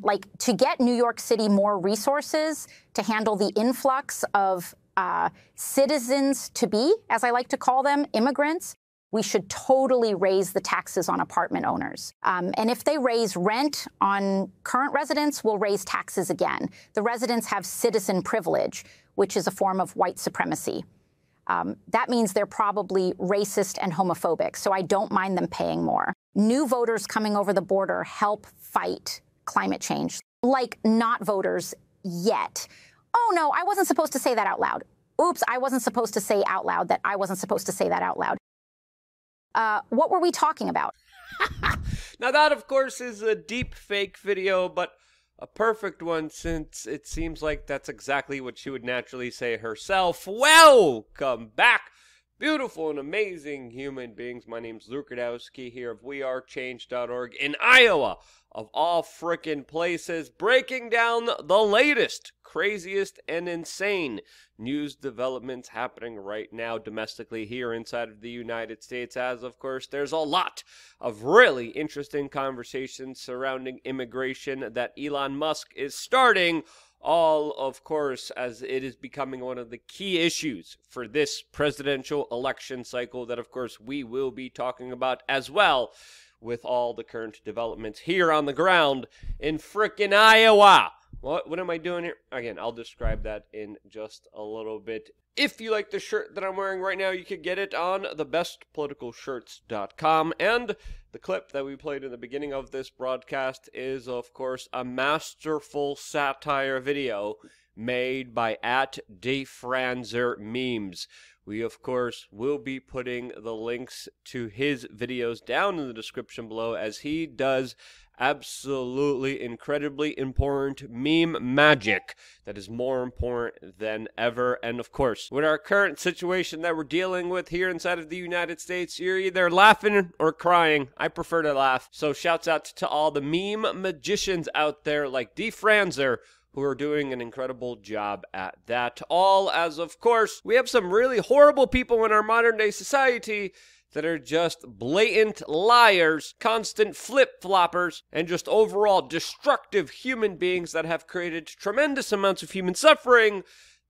like to get New York City more resources to handle the influx of citizens-to-be, as I like to call them, immigrants, we should totally raise the taxes on apartment owners. And if they raise rent on current residents, we'll raise taxes again. The residents have citizen privilege, which is a form of white supremacy. That means they're probably racist and homophobic, so I don't mind them paying more. New voters coming over the border help fight climate change, like not voters yet. Oh, no, I wasn't supposed to say that out loud. Oops, I wasn't supposed to say out loud that I wasn't supposed to say that out loud. What were we talking about? Now that, of course, is a deep fake video, but a perfect one since it seems like that's exactly what she would naturally say herself. Welcome back, beautiful and amazing human beings. My name's Luke here of WeAreChange.org in Iowa, of all frickin' places, breaking down the latest, craziest, and insane news developments happening right now domestically here inside of the United States, as of course there's a lot of really interesting conversations surrounding immigration that Elon Musk is starting, all of course as it is becoming one of the key issues for this presidential election cycle that of course we will be talking about as well, with all the current developments here on the ground in frickin' Iowa. What am I doing here? Again, I'll describe that in just a little bit. If you like the shirt that I'm wearing right now, you can get it on thebestpoliticalshirts.com. And the clip that we played in the beginning of this broadcast is, of course, a masterful satire video made by @DeFranzer_memes. We, of course, will be putting the links to his videos down in the description below as he does absolutely incredibly important meme magic that is more important than ever. And, of course, with our current situation that we're dealing with here inside of the United States, you're either laughing or crying. I prefer to laugh. So shouts out to all the meme magicians out there like DeFranzer, who are doing an incredible job at that. All as, of course, we have some really horrible people in our modern-day society that are just blatant liars, constant flip-floppers, and just overall destructive human beings that have created tremendous amounts of human suffering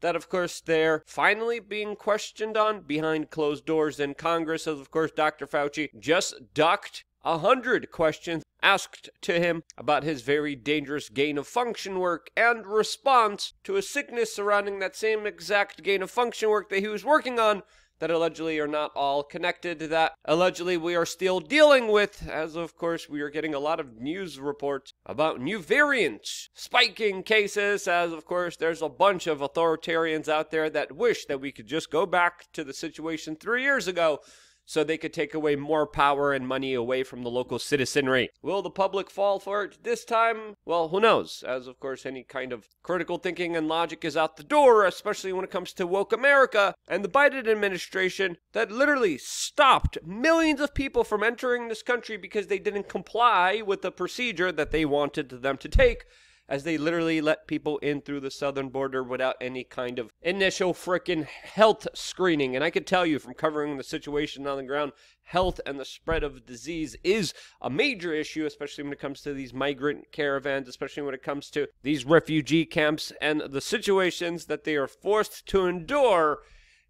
that, of course, they're finally being questioned on behind closed doors in Congress, as, of course, Dr. Fauci just ducked 100 questions asked to him about his very dangerous gain-of-function work and response to a sickness surrounding that same exact gain-of-function work that he was working on that allegedly are not all connected, that allegedly we are still dealing with, as of course we are getting a lot of news reports about new variants spiking cases, as of course there's a bunch of authoritarians out there that wish that we could just go back to the situation 3 years ago so they could take away more power and money away from the local citizenry. Will the public fall for it this time? Well, who knows, as of course any kind of critical thinking and logic is out the door, especially when it comes to woke America and the Biden administration that literally stopped millions of people from entering this country because they didn't comply with the procedure that they wanted them to take, as they literally let people in through the southern border without any kind of initial frickin' health screening. And I can tell you from covering the situation on the ground, health and the spread of disease is a major issue, especially when it comes to these migrant caravans, especially when it comes to these refugee camps and the situations that they are forced to endure,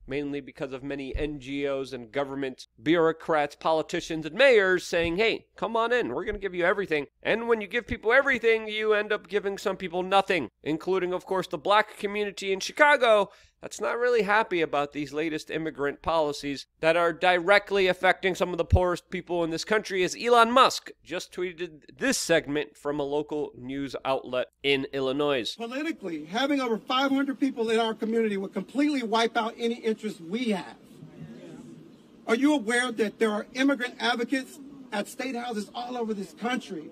mainly because of many NGOs and government bureaucrats, politicians, and mayors saying, hey, come on in, we're going to give you everything. And when you give people everything, you end up giving some people nothing, including, of course, the black community in Chicago that's not really happy about these latest immigrant policies that are directly affecting some of the poorest people in this country, as Elon Musk just tweeted this segment from a local news outlet in Illinois. Politically, having over 500 people in our community would completely wipe out any interest we have. Are you aware that there are immigrant advocates at state houses all over this country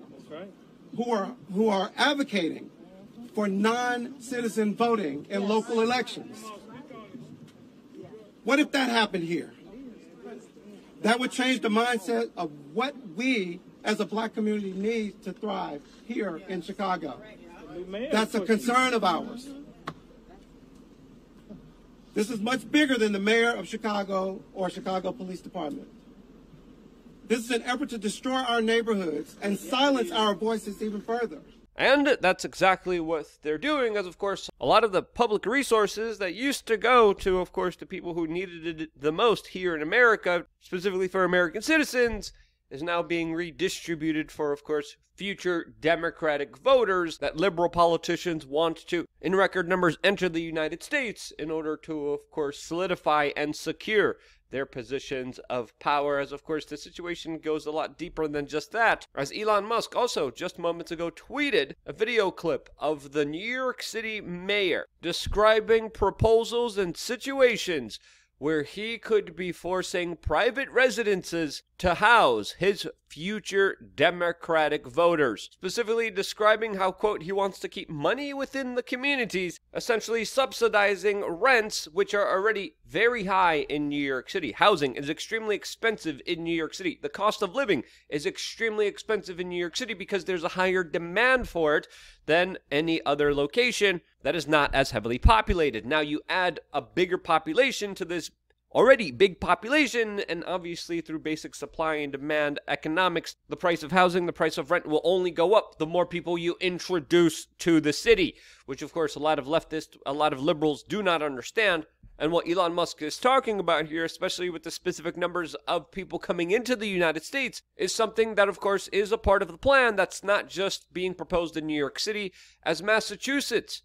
who are advocating for non-citizen voting in local elections? What if that happened here? That would change the mindset of what we as a black community need to thrive here in Chicago. That's a concern of ours. This is much bigger than the mayor of Chicago or Chicago Police Department. This is an effort to destroy our neighborhoods and silence our voices even further. And that's exactly what they're doing, as of course, a lot of the public resources that used to go to, of course, the people who needed it the most here in America, specifically for American citizens, is now being redistributed for, of course, future Democratic voters that liberal politicians want to, in record numbers, enter the United States in order to, of course, solidify and secure their positions of power, as of course the situation goes a lot deeper than just that, as Elon Musk also just moments ago tweeted a video clip of the New York City mayor describing proposals and situations where he could be forcing private residences to house his future Democratic voters, specifically describing how, quote, he wants to keep money within the communities, essentially subsidizing rents, which are already very high in New York City. Housing is extremely expensive in New York City. The cost of living is extremely expensive in New York City because there's a higher demand for it than any other location that is not as heavily populated. Now you add a bigger population to this already big population, and obviously through basic supply and demand economics, the price of housing, the price of rent will only go up the more people you introduce to the city, which of course a lot of leftists, a lot of liberals do not understand. And what Elon Musk is talking about here, especially with the specific numbers of people coming into the United States, is something that of course is a part of the plan that's not just being proposed in New York City, as Massachusetts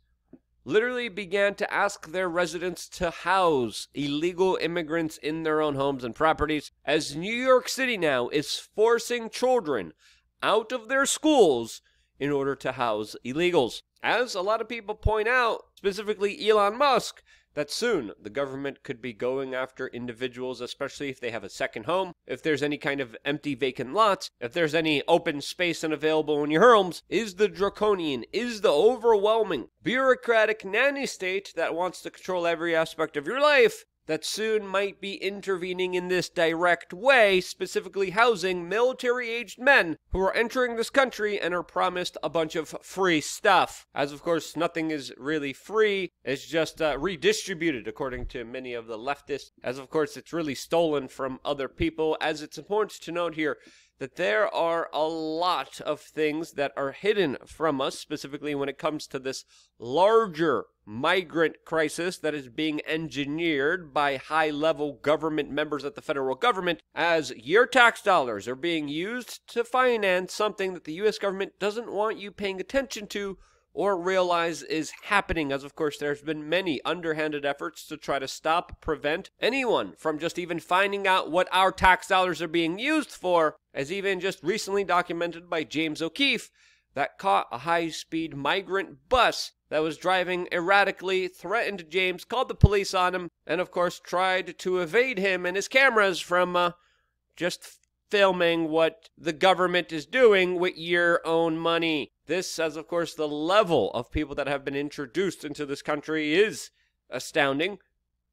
literally began to ask their residents to house illegal immigrants in their own homes and properties, as New York City now is forcing children out of their schools in order to house illegals. As a lot of people point out, specifically Elon Musk, that soon the government could be going after individuals, especially if they have a second home, if there's any kind of empty vacant lots, if there's any open space unavailable in your homes, is the draconian, is the overwhelming, bureaucratic nanny state that wants to control every aspect of your life, that soon might be intervening in this direct way, specifically housing military-aged men who are entering this country and are promised a bunch of free stuff. As of course, nothing is really free, it's just redistributed according to many of the leftists, as of course it's really stolen from other people, as it's important to note here that there are a lot of things that are hidden from us, specifically when it comes to this larger migrant crisis that is being engineered by high-level government members at the federal government, as your tax dollars are being used to finance something that the U.S. government doesn't want you paying attention to or realize is happening, as of course there's been many underhanded efforts to try to stop, prevent anyone from just even finding out what our tax dollars are being used for, as even just recently documented by James O'Keefe, that caught a high-speed migrant bus that was driving erratically, threatened James, called the police on him, and of course tried to evade him and his cameras from just filming what the government is doing with your own money. This, as of course the level of people that have been introduced into this country is astounding,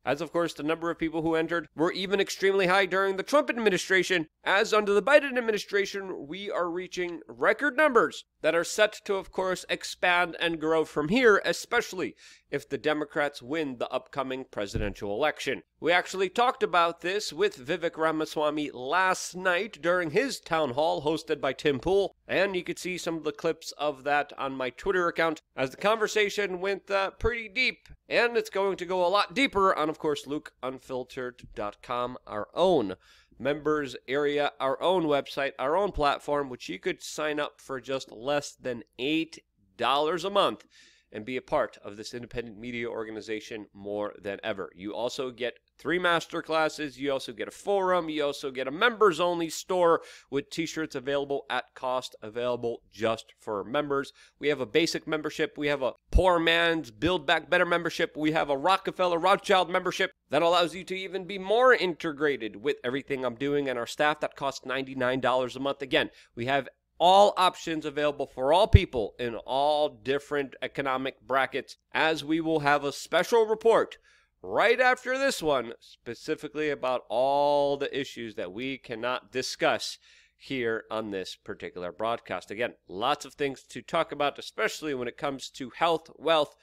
as of course the number of people who entered were even extremely high during the Trump administration, as under the Biden administration we are reaching record numbers that are set to of course expand and grow from here, especially if the Democrats win the upcoming presidential election. We actually talked about this with Vivic Ramaswami last night during his town hall hosted by Tim Pool, and you could see some of the clips of that on my Twitter account, as the conversation went pretty deep, and it's going to go a lot deeper on, of course, LukeUnfilteredDotcom, our own members area, our own website, our own platform, which you could sign up for just less than $8 a month and be a part of this independent media organization more than ever. You also get 3 master classes, you also get a forum, you also get a members only store with t-shirts available at cost, available just for members. We have a basic membership, we have a poor man's Build Back Better membership, we have a Rockefeller Rothschild membership that allows you to even be more integrated with everything I'm doing and our staff that costs $99 a month. Again, we have all options available for all people in all different economic brackets, as we will have a special report right after this one specifically about all the issues that we cannot discuss here on this particular broadcast. Again, lots of things to talk about, especially when it comes to health, wealth,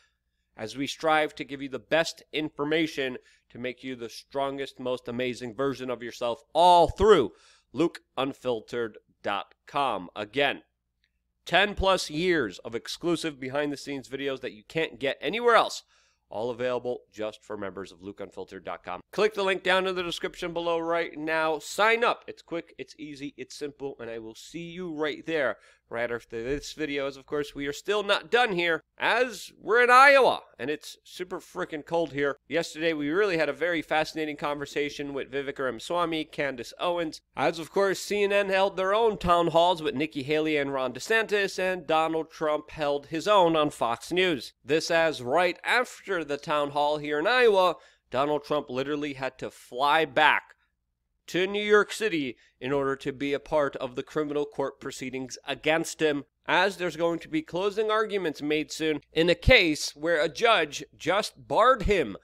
as we strive to give you the best information to make you the strongest, most amazing version of yourself, all through LukeUnfilteredDotcom. Again, 10 plus years of exclusive behind-the-scenes videos that you can't get anywhere else. All available just for members of LukeUnfiltered.com. Click the link down in the description below right now. Sign up. It's quick, it's easy, it's simple, and I will see you right there. Right after this video, as of course we are still not done here, as we're in Iowa, and it's super freaking cold here. Yesterday we really had a very fascinating conversation with Vivic Ramaswami, Candace Owens, as of course CNN held their own town halls with Nikki Haley and Ron DeSantis, and Donald Trump held his own on Fox News. This as right after the town hall here in Iowa, Donald Trump literally had to fly back to New York City in order to be a part of the criminal court proceedings against him, as there's going to be closing arguments made soon in a case where a judge just barred him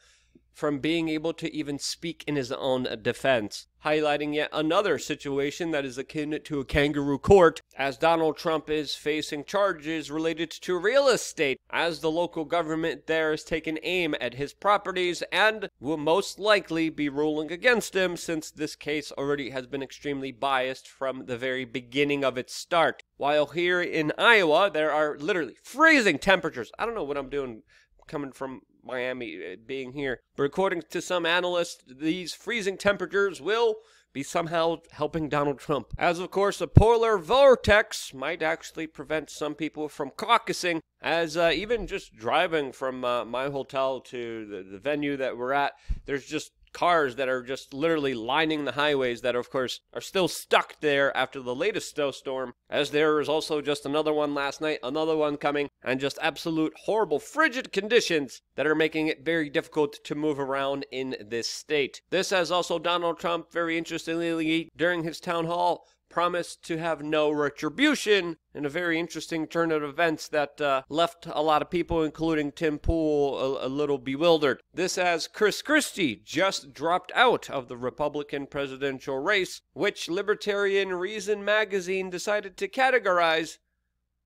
from being able to even speak in his own defense, highlighting yet another situation that is akin to a kangaroo court, as Donald Trump is facing charges related to real estate, as the local government there has taken aim at his properties and will most likely be ruling against him, since this case already has been extremely biased from the very beginning of its start. While here in Iowa, there are literally freezing temperatures. I don't know what I'm doing coming from Miami being here, but according to some analysts, these freezing temperatures will be somehow helping Donald Trump, as of course a polar vortex might actually prevent some people from caucusing, as even just driving from my hotel to the venue that we're at, there's just cars that are just literally lining the highways that, of course, are still stuck there after the latest snowstorm, as there is also just another one last night, another one coming, and just absolute horrible frigid conditions that are making it very difficult to move around in this state. This has also Donald Trump, very interestingly, during his town hall, promised to have no retribution, in a very interesting turn of events that left a lot of people, including Tim Pool, a little bewildered. This as Christie just dropped out of the Republican presidential race, which Libertarian Reason magazine decided to categorize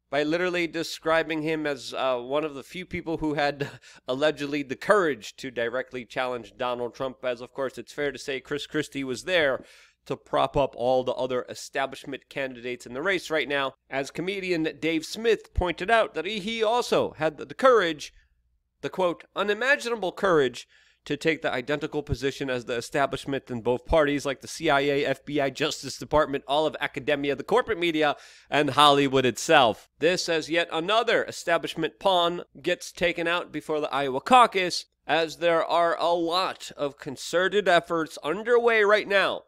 by literally describing him as one of the few people who had allegedly the courage to directly challenge Donald Trump, as of course it's fair to say Christie was there to prop up all the other establishment candidates in the race right now, as comedian Dave Smith pointed out that he also had the courage, the quote, unimaginable courage, to take the identical position as the establishment in both parties, like the CIA, FBI, Justice Department, all of academia, the corporate media, and Hollywood itself. This as yet another establishment pawn gets taken out before the Iowa caucus, as there are a lot of concerted efforts underway right now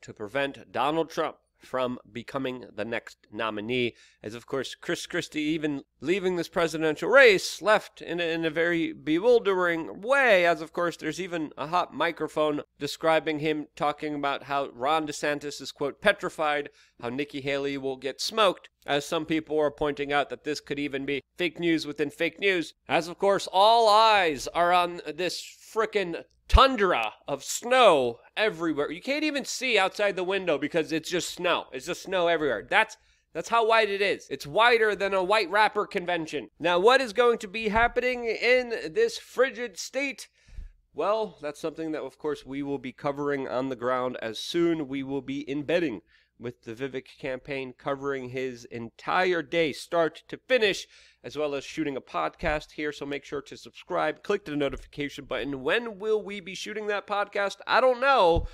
to prevent Donald Trump from becoming the next nominee, as of course Christie, even leaving this presidential race, left in a very bewildering way, as of course there's even a hot microphone describing him talking about how Ron DeSantis is, quote, petrified, how Nikki Haley will get smoked, as some people are pointing out that this could even be fake news within fake news, as of course all eyes are on this frickin' tundra of snow everywhere. You can't even see outside the window because it's just snow. It's just snow everywhere. That's how white it is. It's whiter than a white rapper convention. Now, what is going to be happening in this frigid state? Well, that's something that, of course, we will be covering on the ground as soon. We will be embedding with the Vivic campaign, covering his entire day, start to finish, as well as shooting a podcast here. So make sure to subscribe, click the notification button. When will we be shooting that podcast? I don't know.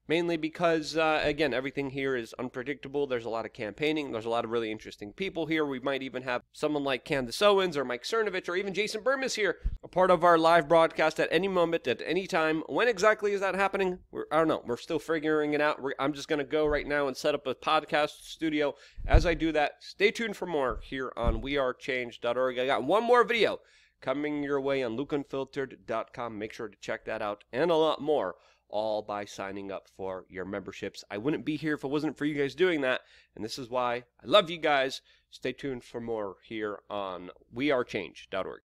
Mainly because, again, everything here is unpredictable. There's a lot of campaigning. There's a lot of really interesting people here. We might even have someone like Candace Owens or Mike Cernovich or even Jason Burmis here, a part of our live broadcast at any moment, at any time. When exactly is that happening? I don't know. We're still figuring it out. I'm just going to go right now and set up a podcast studio. As I do that, stay tuned for more here on wearechange.org. I got one more video coming your way on LukeUnfilteredDotcom. Make sure to check that out, and a lot more, all by signing up for your memberships. I wouldn't be here if it wasn't for you guys doing that, and this is why I love you guys. Stay tuned for more here on wearechange.org.